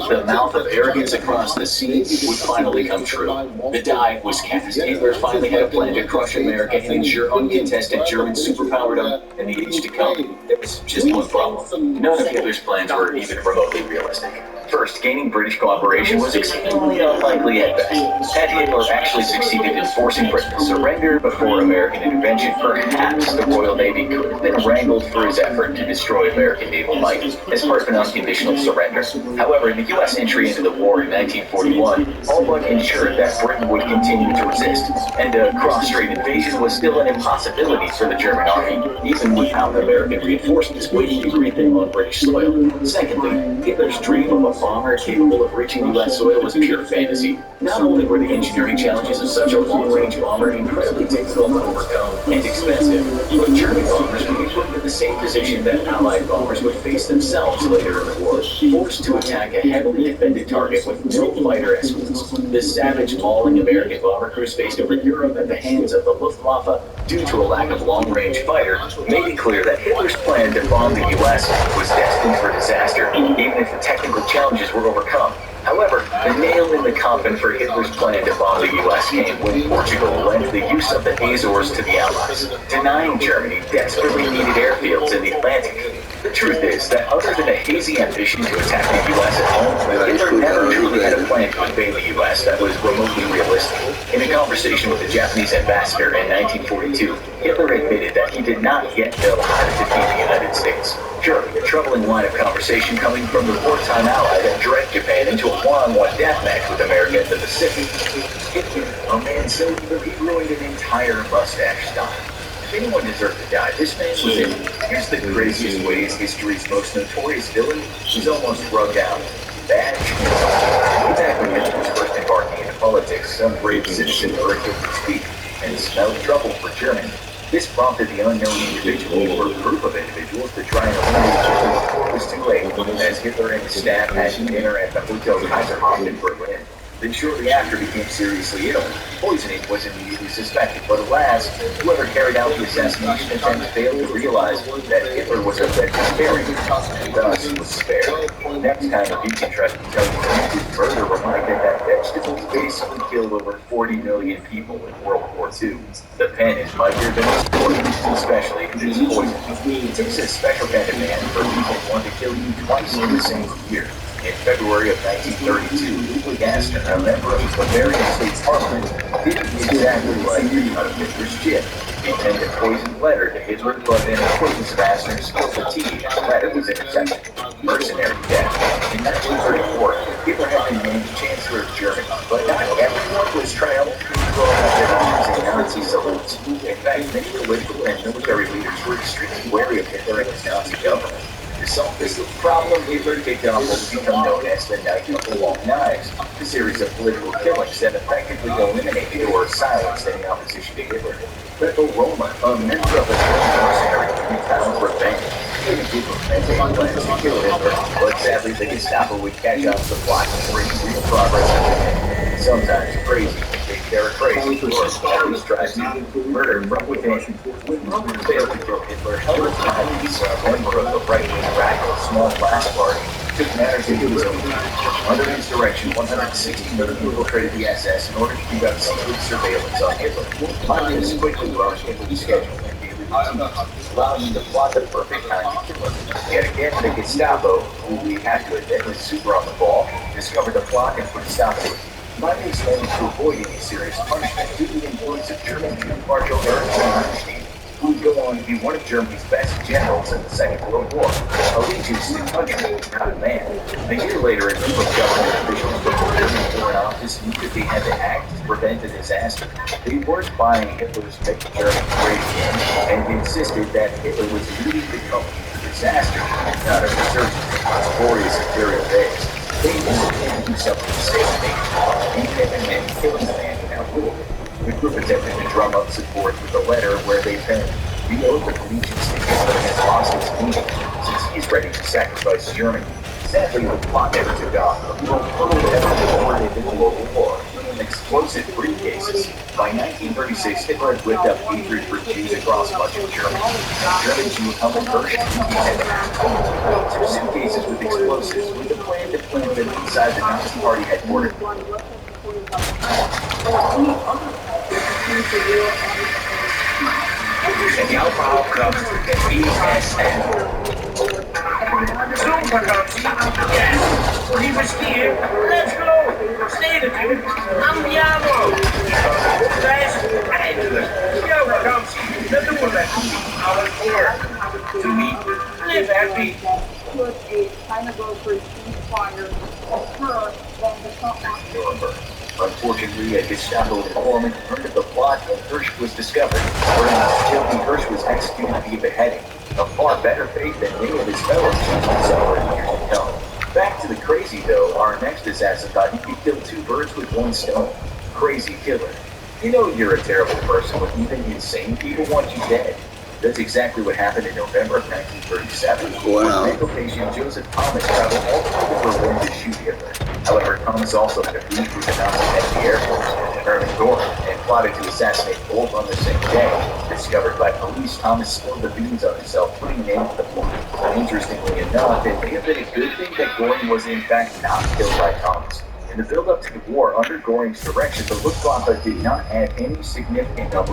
the mouth of arrogance across the sea would finally come true. The die was cast. Hitler finally had a plan to crush America and ensure uncontested German superpowerdom in the age to come. There was just one problem. None of Hitler's plans were even remotely realistic. First, gaining British cooperation was extremely unlikely at best. Had Hitler actually succeeded in forcing Britain to surrender before American intervention, perhaps the Royal Navy could have been wrangled for his effort to destroy American naval might as part of an unconditional surrender. However, the U.S. entry into the war in 1941 all but ensured that Britain would continue to resist, and a cross-strait invasion was still an impossibility for the German army, even without American reinforcements waiting to greet them on British soil. Secondly, Hitler's dream of a bomber capable of reaching U.S. soil was pure fantasy. Not only were the engineering challenges of such a long-range bomber incredibly difficult to overcome and expensive, but German bombers would be put in the same position that Allied bombers would face themselves later in the war, forced to attack a heavily defended target with no fighter escorts. The savage, mauling American bomber crews faced over Europe at the hands of the Luftwaffe due to a lack of long-range fighter made it clear that Hitler's plan to bomb the U.S. was destined for disaster, even if the technical challenges were overcome. However, the nail in the coffin for Hitler's plan to bomb the U.S. came when Portugal lent the use of the Azores to the Allies, denying Germany desperately needed airfields in the Atlantic. The truth is that other than a hazy ambition to attack the U.S. at home, Hitler never truly had a plan to invade the U.S. that was remotely realistic. In a conversation with the Japanese ambassador in 1942, Hitler admitted that he did not yet know how to defeat the United States. Sure, a troubling line of conversation coming from the wartime ally that dragged Japan into a one-on-one deathmatch with America in the Pacific. Hitler, a man so evil he ruined an entire mustache style. If anyone deserved to die, this man was it. Here's the craziest ways history's most notorious villain was almost rubbed out. Bad chance. Way back when Hitler was first embarking into politics, some brave citizen heard Hitler speak and smelled trouble for Germany. This prompted the unknown individual or group of individuals to try and eliminate Hitler before it was too late, as Hitler and his staff had dinner at the Hotel Kaiserhof in Berlin. Then shortly after became seriously ill. Poisoning was immediately suspected, but alas, whoever carried out the assassination attempt failed to realize that Hitler was a vegetarian, and thus was spared. Next time a vegan tried to tell you that he did murder, reminded that vegetables basically killed over 40 million people in World War II. The pen is mightier than the sword, especially if it is poison. It takes a special kind of man for people who want to kill you twice in the same year. In February of 1932, Ludwig Astor, a member of the Bavarian State Parliament, didn't exactly like out of Hitler's jib. He penned a poisoned letter to Hitler, but an acquaintance of Astor's spilled the tea, and the letter was intercepted. Mercenary death. In 1934, Hitler had been named Chancellor of Germany, but not everyone was triumphantly using Nazi salutes. In fact, many political and military leaders were extremely wary of Hitler and his Nazi government. To solve this problem, Hitler kicked off what would become known as the Night of the Long Knives, a series of political killings that effectively eliminated or silenced any opposition to Hitler. Beppo Roma, a member of a German mercenary unit, found revenge. Even people had plans to kill Hitler, but sadly the Gestapo would catch up to the plot and bring real progress ahead. Sometimes crazy, they're crazy, or always tries to murder from within. When Roma failed to kill Hitler, Helmut Schmidt, a member of the right-wing radical Small Class Party, took matters into his own hands. Under his direction, 160 men infiltrated the SS in order to conduct secret surveillance on Hitler. Communists quickly learned Hitler's schedule and daily routines, allowing him to plot the perfect time to kill him. Yet again, the Gestapo, who we have to admit was super on the ball, discovered the plot and put a stop to it. Communists managed to avoid any serious punishment due to the influence of German Field Marshal Erich von Manstein, who would go on to be one of Germany's best generals in the Second World War. Allegiance to the country, not a man. A year later, a group of government officials from the German Foreign Office immediately had to act to prevent a disaster. They weren't buying Hitler's Make Germany Great Again and insisted that Hitler was leading the country to disaster, not a resurgence in glorious imperial days. They wanted to do something to save the nation, and killing the man who now ruled. The group attempted to drum up support with a letter where they penned, "The oath of allegiance to Hitler has lost its meaning, since he is ready to sacrifice Germany." Sadly, the plot never took off. The world ever awarded in the local war. explosive briefcases. By 1936, Hitler had whipped up hatred for Jews across much of Germany. German Jew Helmut Hirsch had two suitcases with explosives with the plan to plant them inside the Nazi Party headquarters. En jouw verhaal kracht het ISM. Zomervakantie? Yes! Lieve skiën, let's go! Stedentuin, Andiamo! Reis, eindelijk! Jouw vakantie, dat doen we met alles voor. To me, live happy. Put a China grocery ceasefire occur when the Trump Nuremberg. Unfortunately, a Gestapo informant heard of the plot and Hirsch was discovered. Guilty, Hirsch was executed via beheading. A far better fate than many of his fellow Jews would suffer in years to come. Back to the crazy, though, our next assassin thought he could kill two birds with one stone. Crazy killer. You know you're a terrible person when even insane people want you dead. That's exactly what happened in November of 1937. Wow. Medical patient Joseph Thomas traveled all the way to Berlin to shoot Hitler. However, Thomas also had a beef with the Nazi head of the Air Force, Hermann Göring, and plotted to assassinate both on the same day. Discovered by police, Thomas spilled the beans on himself, putting an end to the plot. Interestingly enough, it may have been a good thing that Göring was in fact not killed by Thomas. In the build-up to the war, under Göring's direction, the Luftwaffe did not have any significant number